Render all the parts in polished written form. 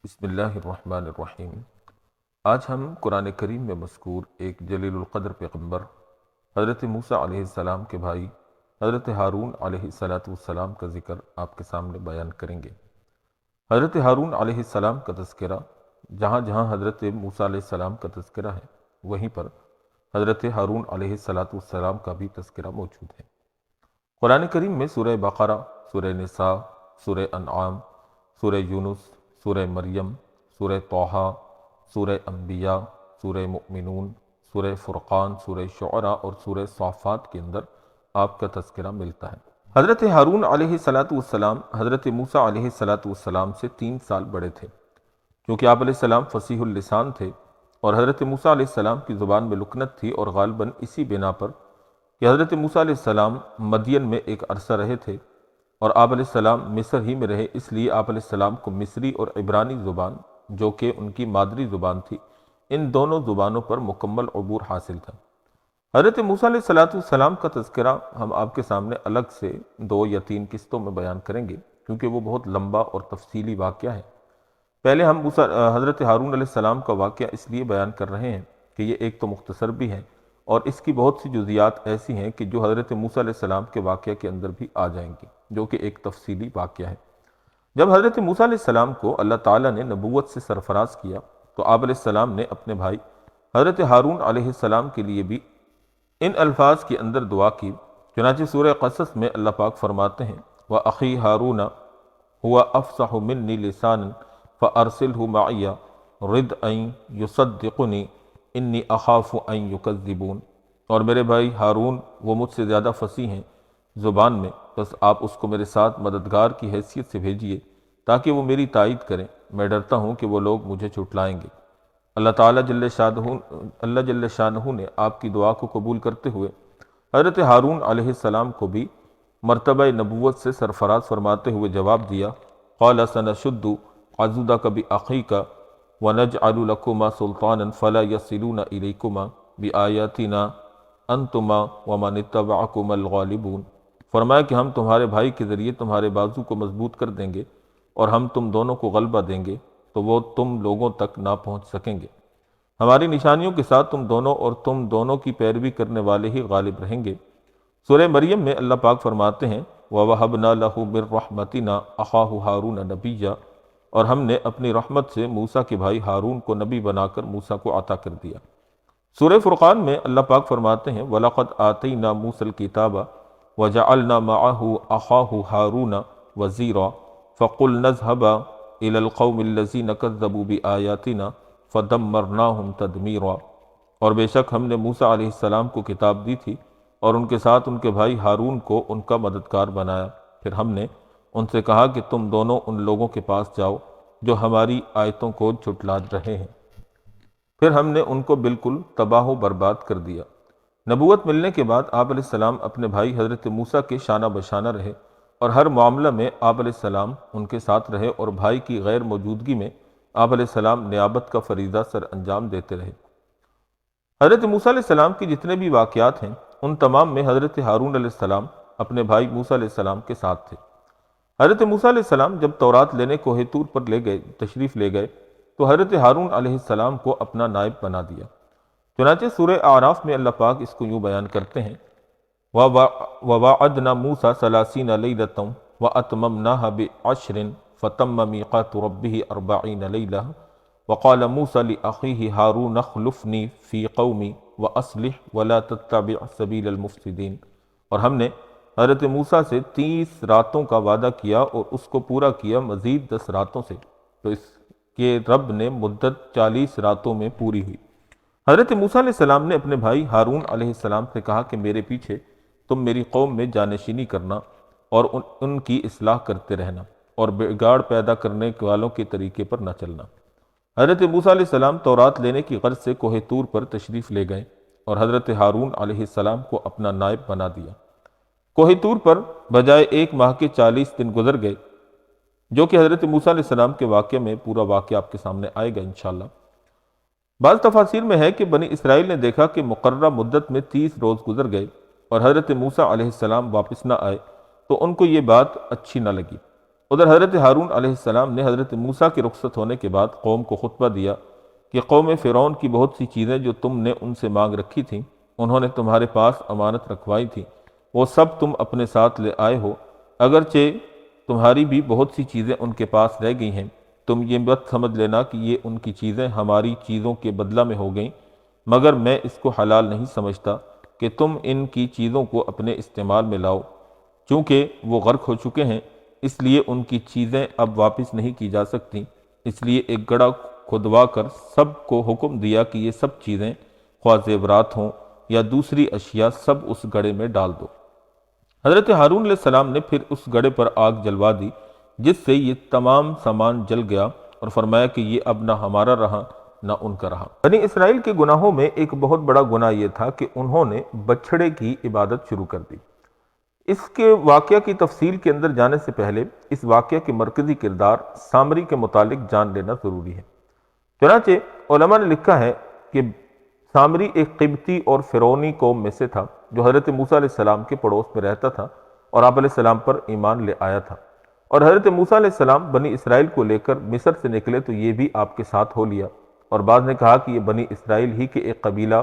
بسم اللہ الرحمن الرحیم۔ آج ہم قرآن کریم میں مذکور ایک جلیل القدر پیغمبر حضرت موسیٰ علیہ السلام کے بھائی حضرت ہارون علیہ السلام کا ذکر آپ کے سامنے بیان کریں گے۔ حضرت ہارون علیہ السلام کا تذکرہ جہاں جہاں حضرت موسیٰ علیہ السلام کا تذکرہ ہے وہیں پر حضرت ہارون علیہ السلام کا بھی تذکرہ موجود ہے۔ قرآن کریم میں سورہ بقرہ، سورہ نساء، سورہ انعام، سورہ یونس، سورہ مریم، سورہ طٰہٰ، سورہ انبیاء، سورہ مؤمنون، سورہ فرقان، سورہ شعراء اور سورہ صافات کے اندر آپ کا تذکرہ ملتا ہے۔ حضرت ہارون علیہ السلام حضرت موسیٰ علیہ السلام سے 3 سال بڑے تھے، کیونکہ آپ علیہ السلام فصیح اللسان تھے اور حضرت موسیٰ علیہ السلام کی زبان میں لکنت تھی، اور غالباً اسی بنا پر کہ حضرت موسیٰ علیہ السلام مدین میں ایک عرصہ رہے تھے اور آپ علیہ السلام مصر ہی میں رہے، اس لیے آپ علیہ السلام کو مصری اور عبرانی زبان جو کہ ان کی مادری زبان تھی، ان دونوں زبانوں پر مکمل عبور حاصل تھا۔ حضرت موسیٰ علیہ السلام کا تذکرہ ہم آپ کے سامنے الگ سے 2 یا 3 قسطوں میں بیان کریں گے، کیونکہ وہ بہت لمبا اور تفصیلی واقعہ ہے۔ پہلے ہم حضرت ہارون علیہ السلام کا واقعہ اس لیے بیان کر رہے ہیں کہ یہ ایک تو مختصر بھی ہے اور اس کی بہت سی جزیات ایسی ہیں کہ جو حضرت موسیٰ علیہ السلام کے واقعہ کے اندر بھی آ جائیں گی، جو کہ ایک تفصیلی واقعہ ہے۔ جب حضرت موسیٰ علیہ السلام کو اللہ تعالیٰ نے نبوت سے سرفراز کیا تو آپ علیہ السلام نے اپنے بھائی حضرت ہارون علیہ السلام کے لیے بھی ان الفاظ کے اندر دعا کی۔ چنانچہ سورہ قصص میں اللہ پاک فرماتے ہیں وَأَخِي هَارُونَ هُوَ أَفْصَحُ مِنِّي لِسَانًا فَأَرْسِلْهُ مَعِيَ رِدْءًا يُصَدِّقُنِي إِنِّي أَخَافُ أَن يُكَذِّبُونِ، اور میرے بھائی ہارون وہ مجھ سے زیادہ فصیح ہیں زبان میں، بس آپ اس کو میرے ساتھ مددگار کی حیثیت سے بھیجیے تاکہ وہ میری تائید کریں، میں ڈرتا ہوں کہ وہ لوگ مجھے جھٹلائیں گے۔ اللہ تعالیٰ جل شانہ نے آپ کی دعا کو قبول کرتے ہوئے حضرت ہارون علیہ السلام کو بھی مرتبہ نبوت سے سرفراز فرماتے ہوئے جواب دیا قال سنشد عضدک بأخیک ونجعل لکما سلطانا فلا یصلون الیکما بآیاتنا انتما ومن اتبعکما الغالبون، فرمایا کہ ہم تمہارے بھائی کے ذریعے تمہارے بازو کو مضبوط کر دیں گے اور ہم تم دونوں کو غلبہ دیں گے تو وہ تم لوگوں تک نہ پہنچ سکیں گے، ہماری نشانیوں کے ساتھ تم دونوں اور تم دونوں کی پیروی کرنے والے ہی غالب رہیں گے۔ سورہ مریم میں اللہ پاک فرماتے ہیں وَوَهَبْنَا لَهُ مِن رَحْمَتِنَا أَخَاهُ هَارُونَ نَبِيًّا، اور ہم نے اپنی رحمت سے موسیٰ کے بھائی ہارون کو نبی بنا کر موسیٰ کو عطا کر دیا۔ سورہ فرقان میں اللہ پاک فرماتے ہیں وَلَقَدْ آتَيْنَا مُوسَى الْكِتَابَ وَجَعَلْنَا مَعَهُ أَخَاهُ هَارُونَ وَزِيرًا فَقُلْنَا اذْهَبَا إِلَى الْقَوْمِ الَّذِينَ كَذَّبُوا بِآيَاتِنَا فَدَمَّرْنَاهُمْ تَدْمِيرًا، اور بے شک ہم نے موسیٰ علیہ السلام کو کتاب دی تھی اور ان کے ساتھ ان کے بھائی ہارون کو ان کا مددگار بنایا، پھر ہم نے ان سے کہا کہ تم دونوں ان لوگوں کے پاس جاؤ جو ہماری آیتوں کو جھٹلا رہے ہیں، پھر ہم نے ان کو بالکل تباہ و برباد کر دیا۔ نبوت ملنے کے بعد آپ علیہ السلام اپنے بھائی حضرت موسیٰ کے شانہ بشانہ رہے اور ہر معاملہ میں آپ علیہ السلام ان کے ساتھ رہے، اور بھائی کی غیر موجودگی میں آپ علیہ السلام نیابت کا فریضہ سر انجام دیتے رہے۔ حضرت موسیٰ علیہ السلام کی جتنے بھی واقعات ہیں ان تمام میں حضرت ہارون علیہ السلام اپنے بھائی موسیٰ علیہ السلام کے ساتھ تھے۔ حضرت موسیٰ علیہ السلام جب تورات لینے کوہ طور پر تشریف لے گئے تو حضرت ہارون علیہ السلام کو اپنا نائب بنا دیا۔ چنانچہ سورہ اعراف میں اللہ پاک اس کو یوں بیان کرتے ہیں وَوَعَدْنَا مُوسَىٰ 30 لَيْلَةً وَأَتْمَمْنَاهَا بِعَشْرٍ فَتَمَّ مِيقَاتُ رَبِّهِ 40 لَيْلَةً وَقَالَ مُوسَىٰ لِأَخِيهِ هَارُونَ اخْلُفْنِي فِي قَوْمِي وَأَصْلِحْ وَلَا تَتَّبِعْ سَبِيلَ الْمُفْسِدِينَ، اور ہم نے حضرت موسیٰ سے 30 راتوں کا وعدہ کیا اور اس کو پورا کیا مزید 10 راتوں سے، تو اس کے رب نے مدت 40 راتوں میں پوری ہوئی۔ حضرت موسیٰ علیہ السلام نے اپنے بھائی ہارون علیہ السلام سے کہا کہ میرے پیچھے تم میری قوم میں جانشینی کرنا اور ان کی اصلاح کرتے رہنا اور بگاڑ پیدا کرنے والوں کے طریقے پر نہ چلنا۔ حضرت موسیٰ علیہ السلام تورات لینے کی غرض سے کوہ طور پر تشریف لے گئے اور حضرت ہارون علیہ السلام کو اپنا نائب بنا دیا۔ کوہ طور پر بجائے 1 ماہ کے 40 دن گزر گئے، جو کہ حضرت موسیٰ علیہ السلام کے واقعے میں پورا واقعہ آپ کے سامنے آئے گا انشاءاللہ۔ بعض تفاسیر میں ہے کہ بنی اسرائیل نے دیکھا کہ مقررہ مدت میں 30 روز گزر گئے اور حضرت موسیٰ علیہ السلام واپس نہ آئے تو ان کو یہ بات اچھی نہ لگی، ادھر حضرت ہارون علیہ السلام نے حضرت موسیٰ کے رخصت ہونے کے بعد قوم کو خطبہ دیا کہ قوم فرعون کی بہت سی چیزیں جو تم نے ان سے مانگ رکھی تھیں، انہوں نے تمہارے پاس امانت رکھوائی تھی، وہ سب تم اپنے ساتھ لے آئے ہو، اگرچہ تمہاری بھی بہت سی چیزیں ان کے پاس رہ گئی ہیں۔ تم یہ مت سمجھ لینا کہ یہ ان کی چیزیں ہماری چیزوں کے بدلہ میں ہو گئیں، مگر میں اس کو حلال نہیں سمجھتا کہ تم ان کی چیزوں کو اپنے استعمال میں لاؤ، چونکہ وہ غرق ہو چکے ہیں، اس لیے ان کی چیزیں اب واپس نہیں کی جا سکتی۔ اس لیے ایک گڑھا کھودوا کر سب کو حکم دیا کہ یہ سب چیزیں، خواہ زیورات ہوں یا دوسری اشیاء، سب اس گڑھے میں ڈال دو۔ حضرت ہارون علیہ السلام نے پھر اس گڑھے پر آگ جلوا دی، جس سے یہ تمام سامان جل گیا، اور فرمایا کہ یہ اب نہ ہمارا رہا نہ ان کا رہا۔ بنی اسرائیل کے گناہوں میں ایک بہت بڑا گناہ یہ تھا کہ انہوں نے بچھڑے کی عبادت شروع کر دی۔ اس کے واقعہ کی تفصیل کے اندر جانے سے پہلے اس واقعہ کے مرکزی کردار سامری کے متعلق جان لینا ضروری ہے۔ چنانچہ علماء نے لکھا ہے کہ سامری ایک قبطی اور فرعونی قوم میں سے تھا جو حضرت موسیٰ علیہ السلام کے پڑوس میں رہتا تھا اور آپ علیہ السلام پر ایمان لے آیا تھا، اور حضرت موسیٰ علیہ السلام بنی اسرائیل کو لے کر مصر سے نکلے تو یہ بھی آپ کے ساتھ ہو لیا، اور بعض نے کہا کہ یہ بنی اسرائیل ہی کے ایک قبیلہ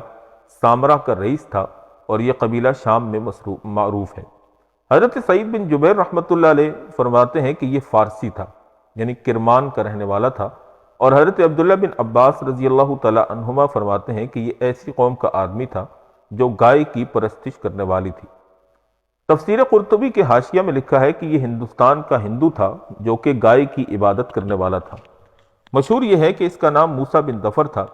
سامرا کا رئیس تھا، اور یہ قبیلہ شام میں معروف ہے۔ حضرت سعید بن جبیر رحمۃ اللہ علیہ فرماتے ہیں کہ یہ فارسی تھا، یعنی کرمان کا رہنے والا تھا، اور حضرت عبداللہ بن عباس رضی اللہ تعالی عنہما فرماتے ہیں کہ یہ ایسی قوم کا آدمی تھا جو گائے کی پرستش کرنے والی تھی۔ تفسیر قرطبی کے حاشیہ میں لکھا ہے کہ یہ ہندوستان کا ہندو تھا جو کہ گائے کی عبادت کرنے والا تھا۔ مشہور یہ ہے کہ اس کا نام موسیٰ بن ظفر تھا۔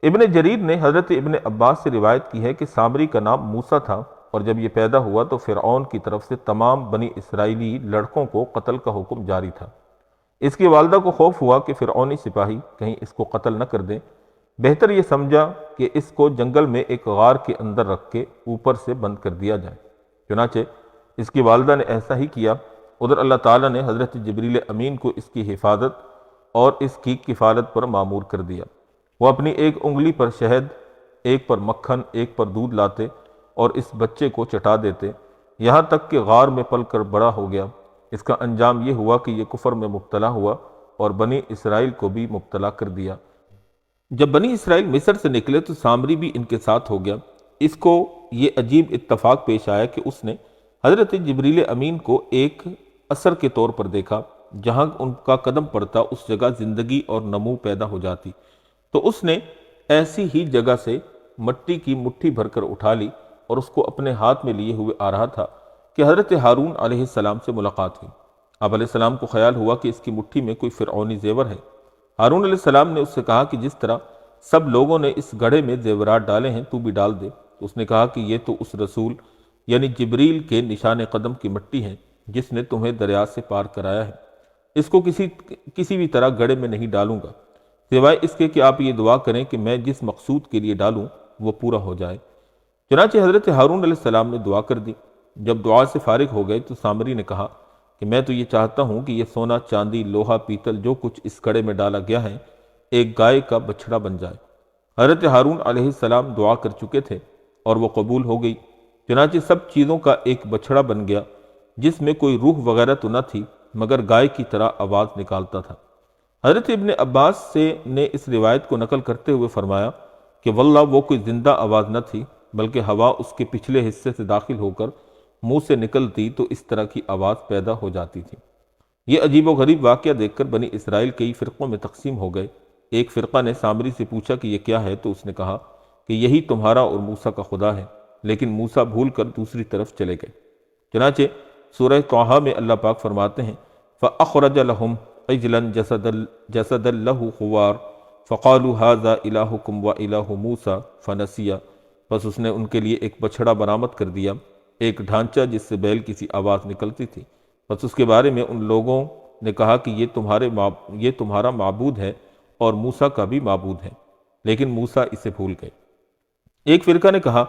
ابن جریر نے حضرت ابن عباس سے روایت کی ہے کہ سامری کا نام موسیٰ تھا، اور جب یہ پیدا ہوا تو فرعون کی طرف سے تمام بنی اسرائیلی لڑکوں کو قتل کا حکم جاری تھا۔ اس کی والدہ کو خوف ہوا کہ فرعونی سپاہی کہیں اس کو قتل نہ کر دیں، بہتر یہ سمجھا کہ اس کو جنگل میں ایک غار کے اندر رکھ کے اوپر سے بند کر دیا جائے۔ چنانچہ اس کی والدہ نے ایسا ہی کیا۔ ادھر اللہ تعالیٰ نے حضرت جبریل امین کو اس کی حفاظت اور اس کی کفالت پر مامور کر دیا۔ وہ اپنی ایک انگلی پر شہد، ایک پر مکھن، ایک پر دودھ لاتے اور اس بچے کو چٹا دیتے، یہاں تک کہ غار میں پل کر بڑا ہو گیا۔ اس کا انجام یہ ہوا کہ یہ کفر میں مبتلا ہوا اور بنی اسرائیل کو بھی مبتلا کر دیا۔ جب بنی اسرائیل مصر سے نکلے تو سامری بھی ان کے ساتھ ہو گیا۔ اس کو یہ عجیب اتفاق پیش آیا کہ اس نے حضرت جبریل امین کو ایک اثر کے طور پر دیکھا، جہاں ان کا قدم پڑتا اس جگہ زندگی اور نمو پیدا ہو جاتی، تو اس نے ایسی ہی جگہ سے مٹی کی مٹھی بھر کر اٹھا لی اور اس کو اپنے ہاتھ میں لیے ہوئے آ رہا تھا کہ حضرت ہارون علیہ السلام سے ملاقات ہوئی۔ آپ علیہ السلام کو خیال ہوا کہ اس کی مٹھی میں کوئی فرعونی زیور ہے۔ ہارون علیہ السلام نے اس سے کہا کہ جس طرح سب لوگوں نے اس گڑھے میں زیورات ڈالے ہیں تو بھی ڈال دے۔ تو اس نے کہا کہ یہ تو اس رسول یعنی جبریل کے نشان قدم کی مٹی ہے جس نے تمہیں دریا سے پار کرایا ہے، اس کو کسی بھی طرح گڑھے میں نہیں ڈالوں گا، سوائے اس کے کہ آپ یہ دعا کریں کہ میں جس مقصود کے لیے ڈالوں وہ پورا ہو جائے۔ چنانچہ حضرت ہارون علیہ السلام نے دعا کر دی۔ جب دعا سے فارغ ہو گئے تو سامری نے کہا کہ میں تو یہ چاہتا ہوں کہ یہ سونا، چاندی، لوہا، پیتل جو کچھ اس گڑھے میں ڈالا گیا ہے ایک گائے کا بچھڑا بن جائے۔ حضرت ہارون علیہ السلام دعا کر چکے تھے اور وہ قبول ہو گئی۔ چنانچہ سب چیزوں کا ایک بچھڑا بن گیا جس میں کوئی روح وغیرہ تو نہ تھی مگر گائے کی طرح آواز نکالتا تھا۔ حضرت ابن عباس نے اس روایت کو نقل کرتے ہوئے فرمایا کہ واللہ وہ کوئی زندہ آواز نہ تھی بلکہ ہوا اس کے پچھلے حصے سے داخل ہو کر منہ سے نکلتی تو اس طرح کی آواز پیدا ہو جاتی تھی۔ یہ عجیب و غریب واقعہ دیکھ کر بنی اسرائیل کئی فرقوں میں تقسیم ہو گئے۔ ایک فرقہ نے سامری سے پوچھا کہ یہ کیا ہے تو اس نے کہا کہ یہی تمہارا اور موسیٰ کا خدا ہے، لیکن موسیٰ بھول کر دوسری طرف چلے گئے۔ چنانچہ سورہ طٰہٰ میں اللہ پاک فرماتے ہیں فَأَخْرَجَ لَهُمْ عِجْلًا جَسَدًا لَهُ خُوَارٌ فَقَالُوا هَٰذَا إِلَٰهُكُمْ وَإِلَٰهُ مُوسَىٰ فَنَسِيَ، بس اس نے ان کے لیے ایک بچھڑا برآمد کر دیا، ایک ڈھانچہ جس سے بیل کسی آواز نکلتی تھی، بس اس کے بارے میں ان لوگوں نے کہا کہ یہ تمہارا معبود ہے اور موسیٰ کا بھی معبود ہے، لیکن موسیٰ اسے بھول گئے۔ ایک فرقہ نے کہا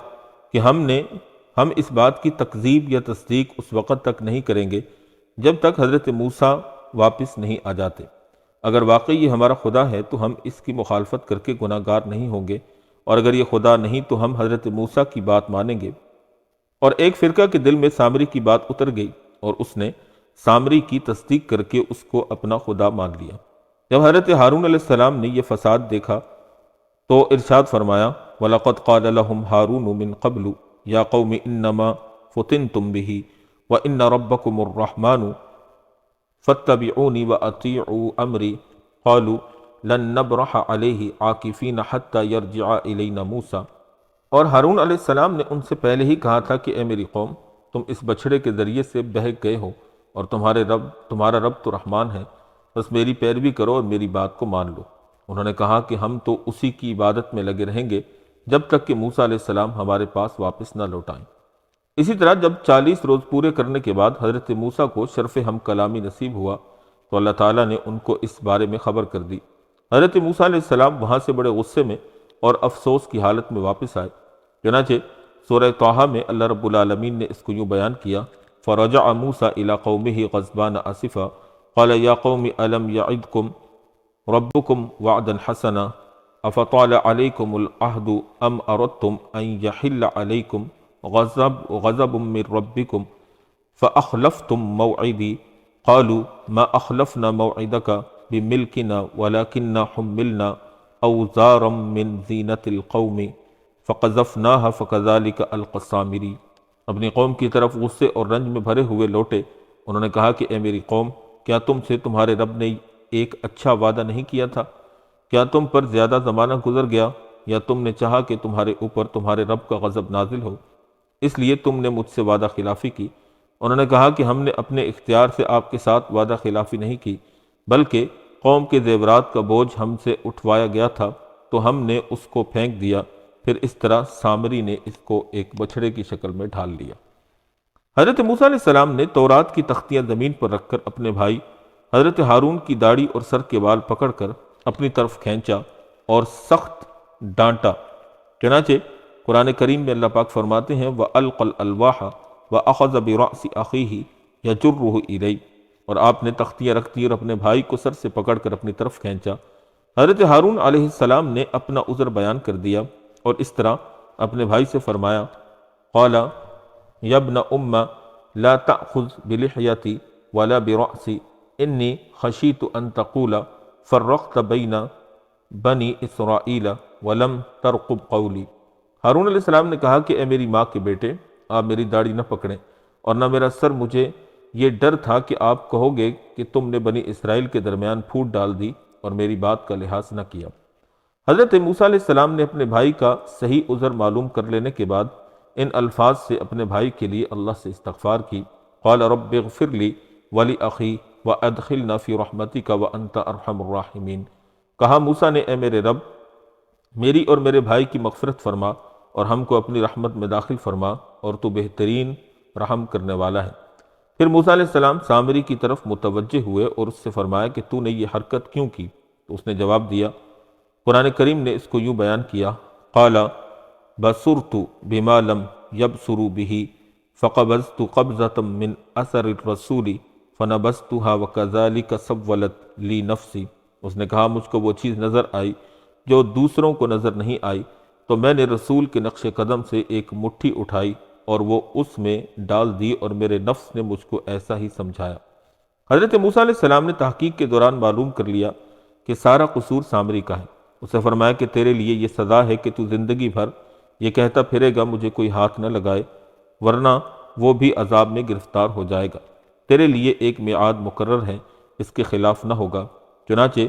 کہ ہم اس بات کی تکذیب یا تصدیق اس وقت تک نہیں کریں گے جب تک حضرت موسیٰ واپس نہیں آ جاتے۔ اگر واقعی یہ ہمارا خدا ہے تو ہم اس کی مخالفت کر کے گناہ گار نہیں ہوں گے، اور اگر یہ خدا نہیں تو ہم حضرت موسیٰ کی بات مانیں گے۔ اور ایک فرقہ کے دل میں سامری کی بات اتر گئی اور اس نے سامری کی تصدیق کر کے اس کو اپنا خدا مان لیا۔ جب حضرت ہارون علیہ السلام نے یہ فساد دیکھا تو ارشاد فرمایا وَلَقَدْ قَالَ لَهُمْ هَارُونُ مِنْ قَبْلُ يَا قَوْمِ إِنَّمَا فُتِنْتُمْ بِهِ وَإِنَّ رَبَّكُمُ الرَّحْمَنُ فَاتَّبِعُونِي وَأَطِيعُوا أَمْرِي قَالُوا لَن نَّبْرَحَ عَلَيْهِ عَاكِفِينَ حَتَّى يَرْجِعَ إِلَيْنَا مُوسَىٰ۔ اور ہارون علیہ السلام نے ان سے پہلے ہی کہا تھا کہ اے میری قوم، تم اس بچھڑے کے ذریعے سے بہک گئے ہو اور تمہارا رب تو رحمان ہے، بس میری پیروی کرو اور میری بات کو مان لو۔ انہوں نے کہا کہ ہم تو اسی کی عبادت میں لگے رہیں گے جب تک کہ موسیٰ علیہ السلام ہمارے پاس واپس نہ لوٹائیں۔ اسی طرح جب 40 روز پورے کرنے کے بعد حضرت موسیٰ کو شرف ہم کلامی نصیب ہوا تو اللہ تعالیٰ نے ان کو اس بارے میں خبر کر دی۔ حضرت موسیٰ علیہ السلام وہاں سے بڑے غصے میں اور افسوس کی حالت میں واپس آئے۔ چنانچہ سورہ طٰہٰ میں اللہ رب العالمین نے اس کو یوں بیان کیا فَرَجَعَ مُوسَىٰ إِلَىٰ قَوْمِهِ غَضْبَانَ آسِفًا قَالَ يَا قَوْمِ أَلَمْ يَعِدْكُمْ رَبُّكُمْ وَعْدًا حَسَنًا أَفَطَالَ عَلَيْكُمُ الْعَهْدُ أَمْ أَرَدتُّمْ أَن يَحِلَّ عَلَيْكُمْ غضب من ربكم فأخلفتم موعدي قالوا ما أخلفنا موعدك بملكنا ولكننا حملنا أوزارا من زينة القوم فقذفناها فكذلك ألقى السامري۔ اپنی قوم کی طرف غصے اور رنج میں بھرے ہوئے لوٹے۔ انہوں نے کہا کہ اے میری قوم، کیا تم سے تمہارے رب نے ایک اچھا وعدہ نہیں کیا تھا؟ کیا تم پر زیادہ زمانہ گزر گیا یا تم نے چاہا کہ تمہارے اوپر تمہارے رب کا غضب نازل ہو، اس لیے تم نے مجھ سے وعدہ خلافی کی؟ انہوں نے کہا کہ ہم نے اپنے اختیار سے آپ کے ساتھ وعدہ خلافی نہیں کی، بلکہ قوم کے زیورات کا بوجھ ہم سے اٹھوایا گیا تھا تو ہم نے اس کو پھینک دیا، پھر اس طرح سامری نے اس کو ایک بچھڑے کی شکل میں ڈھال لیا۔ حضرت موسیٰ علیہ السلام نے تورات کی تختیاں زمین پر رکھ کر اپنے بھائی حضرت ہارون کی داڑھی اور سر کے بال پکڑ کر اپنی طرف کھینچا اور سخت ڈانٹا۔ چنانچہ قرآن کریم میں اللہ پاک فرماتے ہیں وَأَلْقَى الْأَلْوَاحَ وَأَخَذَ بِرَأْسِ أَخِيهِ يَجُرُّهُ إِلَيْهِ، اور آپ نے تختیاں رکھ دی اور اپنے بھائی کو سر سے پکڑ کر اپنی طرف کھینچا۔ حضرت ہارون علیہ السلام نے اپنا عذر بیان کر دیا اور اس طرح اپنے بھائی سے فرمایا قَالَ يَا ابْنَ أُمَّ لَا تَأْخُذْ بِلِحْيَتِي وَلَا بِرَأْسِي إِنِّي خَشِيتُ أَن تَقُولَ فَرَّقْتَ بَيْنَ بَنِي إِسْرَائِيلَ وَلَمْ تَرْقُبْ قَوْلِي۔ ہارون علیہ السلام نے کہا کہ اے میری ماں کے بیٹے، آپ میری داڑھی نہ پکڑیں اور نہ میرا سر، مجھے یہ ڈر تھا کہ آپ کہو گے کہ تم نے بنی اسرائیل کے درمیان پھوٹ ڈال دی اور میری بات کا لحاظ نہ کیا۔ حضرت موسیٰ علیہ السلام نے اپنے بھائی کا صحیح عذر معلوم کر لینے کے بعد ان الفاظ سے اپنے بھائی کے لیے اللہ سے استغفار کی قال رب اغفر لی ولأخی وادخلنا فی رحمتک وانت ارحم الراحمین۔ کہا موسیٰ نے اے میرے رب، میری اور میرے بھائی کی مغفرت فرما اور ہم کو اپنی رحمت میں داخل فرما، اور تو بہترین رحم کرنے والا ہے۔ پھر موسیٰ علیہ السلام سامری کی طرف متوجہ ہوئے اور اس سے فرمایا کہ تو نے یہ حرکت کیوں کی؟ تو اس نے جواب دیا، قرآن کریم نے اس کو یوں بیان کیا قال بصرت بما لم يبصروا به فقبضت قبضة من اثر الرسول فنبذتها وكذلك سولت لي نفسی۔ اس نے کہا مجھ کو وہ چیز نظر آئی جو دوسروں کو نظر نہیں آئی، تو میں نے رسول کے نقش قدم سے ایک مٹھی اٹھائی اور وہ اس میں ڈال دی، اور میرے نفس نے مجھ کو ایسا ہی سمجھایا۔ حضرت موسیٰ علیہ السلام نے تحقیق کے دوران معلوم کر لیا کہ سارا قصور سامری کا ہے۔ اسے فرمایا کہ تیرے لیے یہ سزا ہے کہ تو زندگی بھر یہ کہتا پھرے گا مجھے کوئی ہاتھ نہ لگائے، ورنہ وہ بھی عذاب میں گرفتار ہو جائے گا۔ تیرے لیے ایک میعاد مقرر ہے، اس کے خلاف نہ ہوگا۔ چنانچہ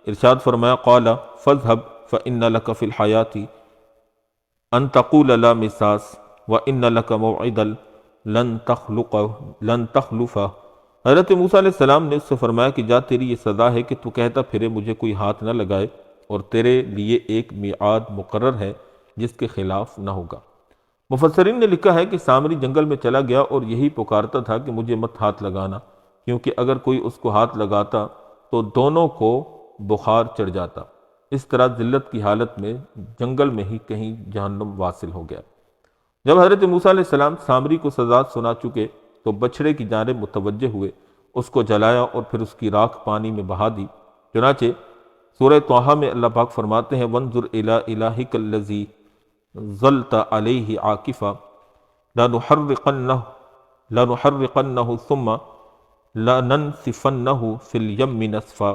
ارشاد فرمایا قال فاذهب فإن لك في الحياة ان تقول لا مساس وإن لك موعدا لن تخلفه۔ حضرت موسیٰ علیہ السلام نے اس سے فرمایا کہ جا، تیری یہ سزا ہے کہ تو کہتا پھرے مجھے کوئی ہاتھ نہ لگائے، اور تیرے لیے ایک میعاد مقرر ہے جس کے خلاف نہ ہوگا۔ مفسرین نے لکھا ہے کہ سامری جنگل میں چلا گیا اور یہی پکارتا تھا کہ مجھے مت ہاتھ لگانا، کیونکہ اگر کوئی اس کو ہاتھ لگاتا تو دونوں کو بخار چڑھ جاتا۔ اس طرح ذلت کی حالت میں جنگل میں ہی کہیں جہنم واصل ہو گیا۔ جب حضرت موسیٰ علیہ السلام سامری کو سزا سنا چکے تو بچھڑے کی جانب متوجہ ہوئے، اس کو جلایا اور پھر اس کی راکھ پانی میں بہا دی۔ چنانچہ سورہ طٰہٰ میں اللہ پاک فرماتے ہیں وانظر الی الہک الذی ظلت علیہ عاکفا لنحرقنہ ثم لَنَنْسِفَنَّهُ فِي الْيَمِّ نَسْفًا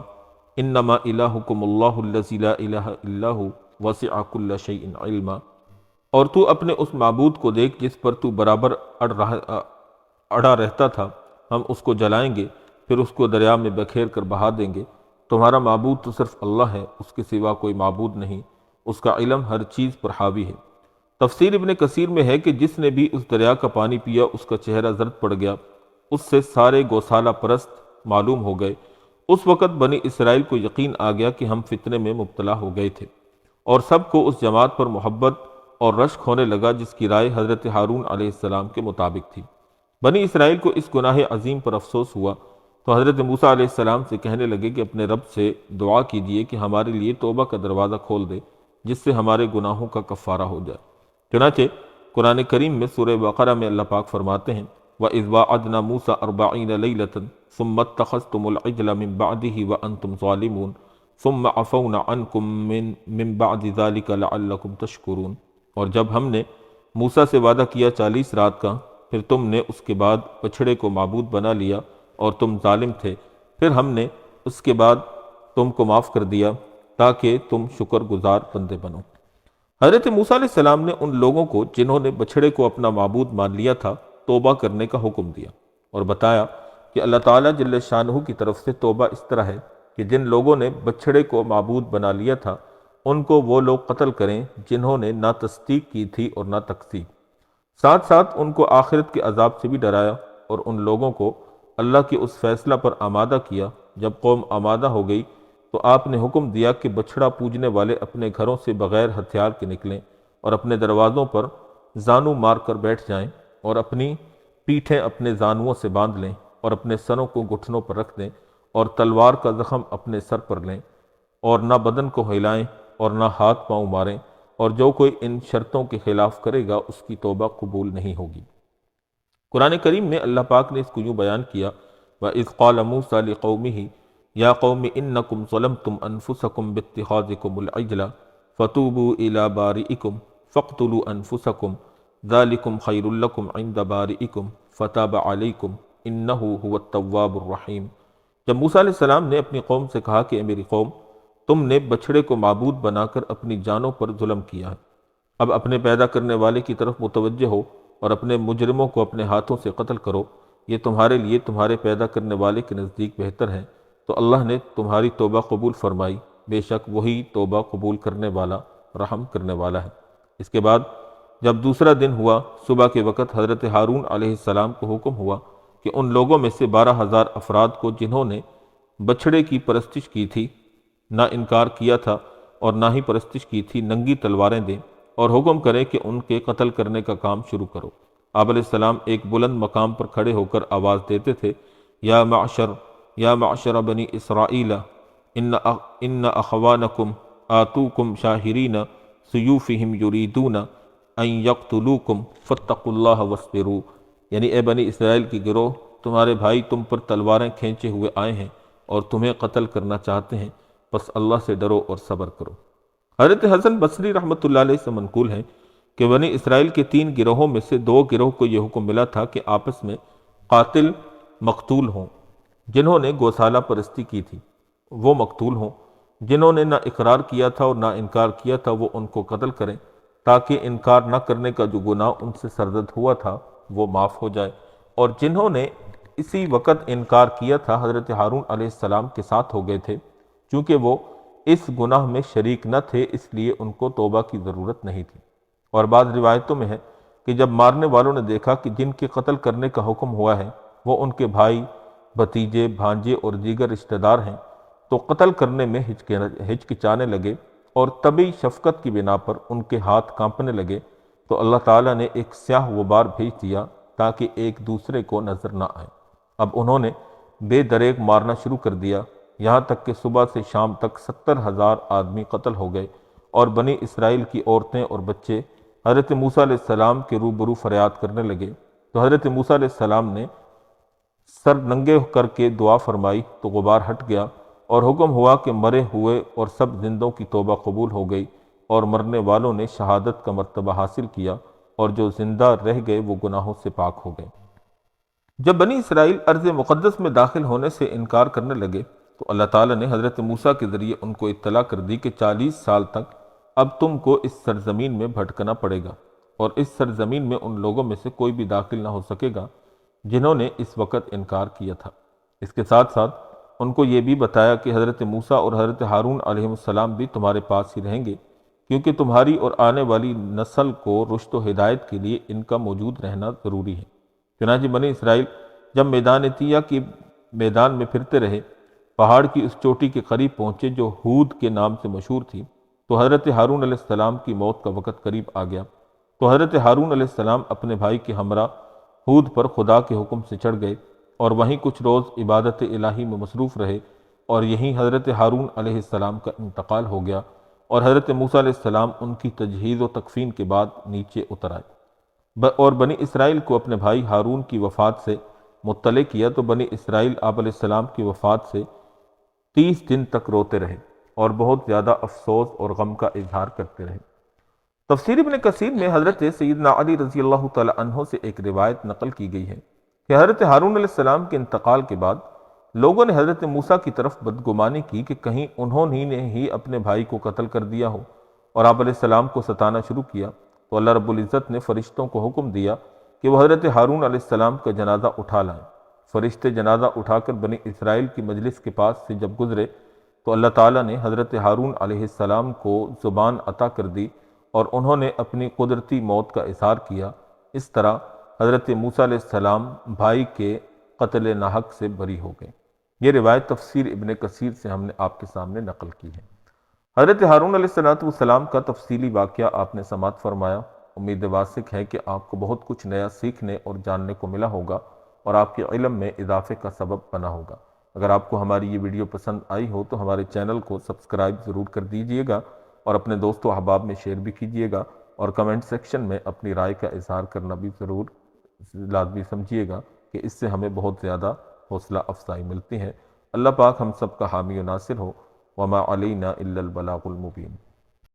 إِنَّمَا إِلَٰهُكُمُ اللَّهُ الَّذِي لَا إِلَٰهَ إِلَّا هُوَ وَسِعَ كُلَّ شَيْءٍ عِلْمًا۔ اور تو اپنے اس معبود کو دیکھ جس پر تو برابر اڑا رہتا تھا، ہم اس کو جلائیں گے، پھر اس کو دریا میں بکھیر کر بہا دیں گے۔ تمہارا معبود تو صرف اللہ ہے، اس کے سوا کوئی معبود نہیں، اس کا علم ہر چیز پر حاوی ہے۔ تفسیر ابن کثیر میں ہے کہ جس نے بھی اس دریا کا پانی پیا اس کا چہرہ زرد پڑ گیا، اس سے سارے گوسالہ پرست معلوم ہو گئے۔ اس وقت بنی اسرائیل کو یقین آ گیا کہ ہم فتنے میں مبتلا ہو گئے تھے، اور سب کو اس جماعت پر محبت اور رشک ہونے لگا جس کی رائے حضرت ہارون علیہ السلام کے مطابق تھی۔ بنی اسرائیل کو اس گناہ عظیم پر افسوس ہوا تو حضرت موسیٰ علیہ السلام سے کہنے لگے کہ اپنے رب سے دعا کیجئے کہ ہمارے لیے توبہ کا دروازہ کھول دے جس سے ہمارے گناہوں کا کفارہ ہو جائے۔ چنانچہ قرآن کریم میں سورہ بقرہ میں اللہ پاک فرماتے ہیں وَإِذْ وَعَدْنَا مُوسَىٰ 40 لَيْلَةً ثُمَّ اتَّخَذْتُمُ الْعِجْلَ مِن بَعْدِهِ وَأَنْتُمْ ظَالِمُونَ ثُمَّ عَفَوْنَا عَنْكُم مِّن بَعْدِ ذَلِكَ لَعَلَّكُمْ تَشْكُرُونَ۔ اور جب ہم نے موسیٰ سے وعدہ کیا 40 رات کا، پھر تم نے اس کے بعد بچھڑے کو معبود بنا لیا اور تم ظالم تھے، پھر ہم نے اس کے بعد تم کو معاف کر دیا تاکہ تم شکر گزار بندے بنو۔ حضرت موسیٰ علیہ السلام نے ان لوگوں کو جنہوں نے بچھڑے کو اپنا معبود مان لیا تھا توبہ کرنے کا حکم دیا اور بتایا کہ اللہ تعالیٰ جل شانہ کی طرف سے توبہ اس طرح ہے کہ جن لوگوں نے بچھڑے کو معبود بنا لیا تھا ان کو وہ لوگ قتل کریں جنہوں نے نہ تصدیق کی تھی اور نہ تکذیب۔ ساتھ ساتھ ان کو آخرت کے عذاب سے بھی ڈرایا اور ان لوگوں کو اللہ کے اس فیصلہ پر آمادہ کیا۔ جب قوم آمادہ ہو گئی تو آپ نے حکم دیا کہ بچھڑا پوجنے والے اپنے گھروں سے بغیر ہتھیار کے نکلیں اور اپنے دروازوں پر زانو مار کر بیٹھ جائیں اور اپنی پیٹھیں اپنے زانوؤں سے باندھ لیں اور اپنے سروں کو گھٹنوں پر رکھ دیں اور تلوار کا زخم اپنے سر پر لیں اور نہ بدن کو ہلائیں اور نہ ہاتھ پاؤں ماریں، اور جو کوئی ان شرطوں کے خلاف کرے گا اس کی توبہ قبول نہیں ہوگی۔ قرآن کریم میں اللہ پاک نے اس کو یوں بیان کیا وَإِذْ قَالَ مُوسَىٰ لِقَوْمِهِ يَا قَوْمِ إِنَّكُمْ ظَلَمْتُمْ أَنفُسَكُمْ بِاتِّخَاذِكُمُ الْعِجْلَ فَتُوبُوا إِلَىٰ بَارِئِكُمْ فَاقْتُلُوا أَنفُسَكُمْ ذَلِكُمْ خَيْرٌ لَكُمْ عِندَ بَارِئِكُمْ فَتَابَ عَلَيْكُمْ إِنَّهُ هُوَ التَّوَّابُ الرَّحِيمُ۔ جب موسیٰ علیہ السلام نے اپنی قوم سے کہا کہ اے میری قوم، تم نے بچھڑے کو معبود بنا کر اپنی جانوں پر ظلم کیا ہے، اب اپنے پیدا کرنے والے کی طرف متوجہ ہو اور اپنے مجرموں کو اپنے ہاتھوں سے قتل کرو، یہ تمہارے لیے تمہارے پیدا کرنے والے کے نزدیک بہتر ہے، تو اللہ نے تمہاری توبہ قبول فرمائی، بے شک وہی توبہ قبول کرنے والا رحم کرنے والا ہے۔ اس کے بعد جب دوسرا دن ہوا، صبح کے وقت حضرت ہارون علیہ السلام کو حکم ہوا کہ ان لوگوں میں سے 12,000 افراد کو جنہوں نے بچھڑے کی پرستش کی تھی، نہ انکار کیا تھا اور نہ ہی پرستش کی تھی، ننگی تلواریں دیں اور حکم کریں کہ ان کے قتل کرنے کا کام شروع کرو۔ آپ علیہ السلام ایک بلند مقام پر کھڑے ہو کر آواز دیتے تھے یا معشر بنی اسرائیل ان اخوانکم آتوکم شاہرین سیوفہم یریدون ان یقتلوکم فاتقوا اللہ واصبروا، یعنی اے بنی اسرائیل کی گروہ، تمہارے بھائی تم پر تلواریں کھینچے ہوئے آئے ہیں اور تمہیں قتل کرنا چاہتے ہیں، بس اللہ سے ڈرو اور صبر کرو۔ حضرت حسن بصری رحمۃ اللہ علیہ سے منقول ہے کہ بنی اسرائیل کے 3 گروہوں میں سے 2 گروہ کو یہ حکم ملا تھا کہ آپس میں قاتل مقتول ہوں۔ جنہوں نے گوسالہ پرستی کی تھی وہ مقتول ہوں، جنہوں نے نہ اقرار کیا تھا اور نہ انکار کیا تھا وہ ان کو قتل کریں تاکہ انکار نہ کرنے کا جو گناہ ان سے سرزد ہوا تھا وہ معاف ہو جائے، اور جنہوں نے اسی وقت انکار کیا تھا حضرت ہارون علیہ السلام کے ساتھ ہو گئے تھے، چونکہ وہ اس گناہ میں شریک نہ تھے اس لیے ان کو توبہ کی ضرورت نہیں تھی۔ اور بعض روایتوں میں ہے کہ جب مارنے والوں نے دیکھا کہ جن کے قتل کرنے کا حکم ہوا ہے وہ ان کے بھائی، بھتیجے، بھانجے اور دیگر رشتہ دار ہیں تو قتل کرنے میں ہچکچانے لگے اور طبعی شفقت کی بنا پر ان کے ہاتھ کانپنے لگے، تو اللہ تعالیٰ نے ایک سیاہ غبار بھیج دیا تاکہ ایک دوسرے کو نظر نہ آئے۔ اب انہوں نے بے دریغ مارنا شروع کر دیا، یہاں تک کہ صبح سے شام تک 70,000 آدمی قتل ہو گئے، اور بنی اسرائیل کی عورتیں اور بچے حضرت موسیٰ علیہ السلام کے روبرو فریاد کرنے لگے، تو حضرت موسیٰ علیہ السلام نے سر ننگے کر کے دعا فرمائی تو غبار ہٹ گیا، اور حکم ہوا کہ مرے ہوئے اور سب زندوں کی توبہ قبول ہو گئی، اور مرنے والوں نے شہادت کا مرتبہ حاصل کیا، اور جو زندہ رہ گئے وہ گناہوں سے پاک ہو گئے۔ جب بنی اسرائیل ارض مقدس میں داخل ہونے سے انکار کرنے لگے تو اللہ تعالیٰ نے حضرت موسیٰ کے ذریعے ان کو اطلاع کر دی کہ 40 سال تک اب تم کو اس سرزمین میں بھٹکنا پڑے گا، اور اس سرزمین میں ان لوگوں میں سے کوئی بھی داخل نہ ہو سکے گا جنہوں نے اس وقت انکار کیا تھا۔ اس کے ساتھ ساتھ ان کو یہ بھی بتایا کہ حضرت موسیٰ اور حضرت ہارون علیہ السلام بھی تمہارے پاس ہی رہیں گے، کیونکہ تمہاری اور آنے والی نسل کو رشد و ہدایت کے لیے ان کا موجود رہنا ضروری ہے۔ چنانچہ بنی اسرائیل جب میدان تیہ کی میدان میں پھرتے رہے، پہاڑ کی اس چوٹی کے قریب پہنچے جو ہود کے نام سے مشہور تھی، تو حضرت ہارون علیہ السلام کی موت کا وقت قریب آ گیا۔ تو حضرت ہارون علیہ السلام اپنے بھائی کے ہمراہ ہود پر خدا کے حکم سے چڑھ گئے اور وہیں کچھ روز عبادت الہی میں مصروف رہے، اور یہیں حضرت ہارون علیہ السلام کا انتقال ہو گیا، اور حضرت موسیٰ علیہ السلام ان کی تجہیز و تکفین کے بعد نیچے اتر آئے اور بنی اسرائیل کو اپنے بھائی ہارون کی وفات سے مطلع کیا۔ تو بنی اسرائیل آپ علیہ السلام کی وفات سے 30 دن تک روتے رہے اور بہت زیادہ افسوس اور غم کا اظہار کرتے رہے۔ تفسیر ابن کثیر میں حضرت سیدنا علی رضی اللہ تعالی عنہ سے ایک روایت نقل کی گئی ہے کہ حضرت ہارون علیہ السلام کے انتقال کے بعد لوگوں نے حضرت موسیٰ کی طرف بدگمانی کی کہ کہیں انہوں نے ہی اپنے بھائی کو قتل کر دیا ہو، اور آپ علیہ السلام کو ستانا شروع کیا۔ تو اللہ رب العزت نے فرشتوں کو حکم دیا کہ وہ حضرت ہارون علیہ السلام کا جنازہ اٹھا لائیں۔ فرشتے جنازہ اٹھا کر بنی اسرائیل کی مجلس کے پاس سے جب گزرے تو اللہ تعالیٰ نے حضرت ہارون علیہ السلام کو زبان عطا کر دی اور انہوں نے اپنی قدرتی موت کا اظہار کیا۔ اس طرح حضرت موسیٰ علیہ السلام بھائی کے قتل ناحق سے بری ہو گئے۔ یہ روایت تفسیر ابن کثیر سے ہم نے آپ کے سامنے نقل کی ہے۔ حضرت ہارون علیہ السلام کا تفصیلی واقعہ آپ نے سماعت فرمایا۔ امید واثق ہے کہ آپ کو بہت کچھ نیا سیکھنے اور جاننے کو ملا ہوگا اور آپ کے علم میں اضافے کا سبب بنا ہوگا۔ اگر آپ کو ہماری یہ ویڈیو پسند آئی ہو تو ہمارے چینل کو سبسکرائب ضرور کر دیجئے گا اور اپنے دوست و احباب میں شیئر بھی کیجئے گا، اور کمنٹ سیکشن میں اپنی رائے کا اظہار کرنا بھی ضرور لازمی سمجھیے گا کہ اس سے ہمیں بہت زیادہ حوصلہ افزائی ملتی ہے۔ اللہ پاک ہم سب کا حامی و ناصر ہو۔ وما علینا الا البلاغ المبین۔